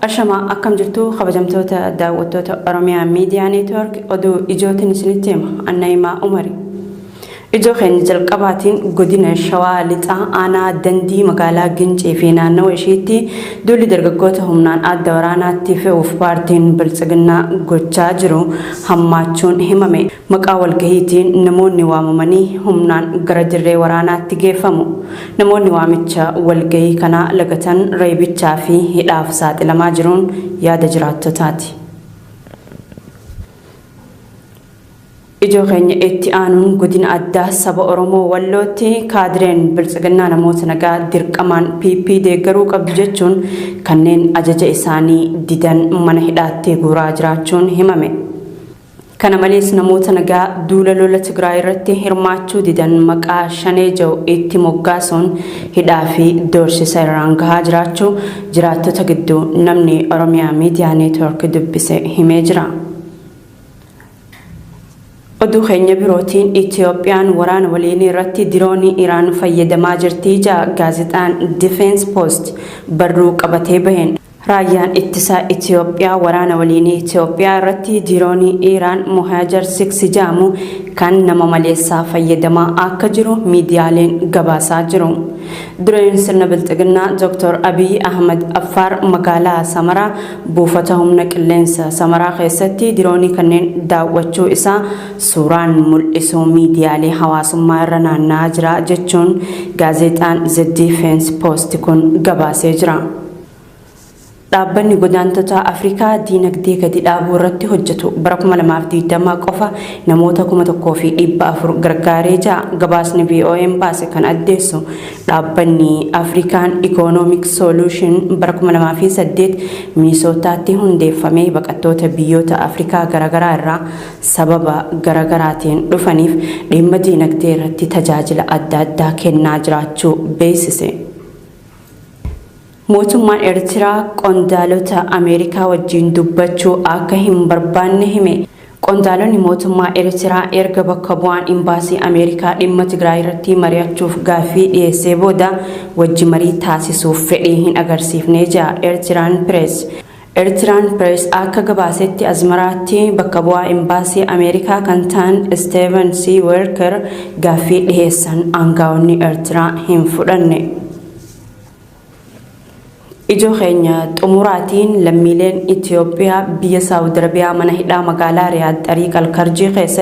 Ashama akkam jirtu kabajamtoota daawwattoota Oromiyaa Miidiyaa Neetwork oduu ijootiin isinitti hima Annaayimaa Umari. Ijoo keenya jalqabaatiin godina Shawaa Lixaa aanaa Dandii magaalaa Gincii fi naannawaa isheetti duulli dargaggoota humnaan adda waraanaatti fe'uuf paartiin Biltsiginnaa gochaa jiru hammaachuun himame. Maqaa walgahiitiin namoonni waamamanii humnaan gara dirree waraanaatti geeffamu. Namoonni waamicha walgahii kana lagatan reebichaa fi hidhaaf saaxilamaa jiruun yaada jiraattotaati. Ijoo keenya itti aanuun godina addaa saba Oromoo Wallootti kaadireen Biltsiginnaa namoota nagaa dirqamaan PP deeggaruu qabdu jechuun kanneen ajaja isaanii didan mana hidhaatti guuraa jiraachuun himame. Kana malees namoota nagaa duula lola Tigraay irratti hirmaachuu didan maqaa Shanee Jaw itti moggaasuun hidhaa fi doorsisa irraan gahaa jiraachuu jiraattota gidduu namni Oromiyaa Miidiyaa Neetwork dubbise himee jira. Oduu keenya birootiin Itiyoophiyaan waraana waliinii irratti diroonii Iraan fayyadamaa jirti jedha gaazexaan Defense Post barruu qabatee baheen. Raayyaan ittisaa Itiyoophiyaa waraana waliinii Itiyoophiyaa irratti diroonii Iraan Muhaajar 6 jedhamu kan nama maleessaa fayyadamaa akka jiru miidiyaaleen gabaasaa jiru. Dureen sirna Biltsiginnaa Dr. Abiy Ahmed Affaar magaalaa Samaraa buufata humna qilleensa Samaraa keessatti diroonii kanneen daawwachuu isaa suuraan mul'isu miidiyaalee hawaasummaa irra naanna'aa jira jechuun gaazexaan The Defense Post kun gabaasee jira. Dhaabbanni godaantota Afrikaa diinagdee gadi dhaabuu irratti hojjetu bara 2020 qofa namoota 1,400 gargaaree jira. Gabaasni BOM baase kan addeessu dhaabbanni African Economic Solution bara 2008 Minisootaatti hundeeffamee baqattoota biyyoota Afrikaa garaagaraa irraa sababa garaagaraatiin dhufaniif dhimma diinagdee irratti tajaajila adda addaa kennaa jiraachuu beeksise. Mootummaan Eertiraa qondaalota Ameerikaa wajjin dubbachuu akka hin barbaanne hime. Qondaalonni mootummaa Eertiraa erga bakka bu'aan imbaasii Ameerikaa dhimma Tigraay irratti mari'achuuf gaaffii dhiyeessee booda wajji marii taasisuuf fedhii hin agarsiifne jedha Eertiraan Press. Eertiraan Press akka gabaasetti Azmaraatti bakka bu'aa imbaasii Ameerikaa kan ta'an Steven C. Walker gaaffii dhiyeessan aangaa'onni Eertiraa hin fudhanne. Ijoo keenya xumuraatiin lammiileen Itiyoophiyaa biyya Saawud Arabiyaa mana hidhaa magaalaa Riyaad Xariiq Alkarjii keessatti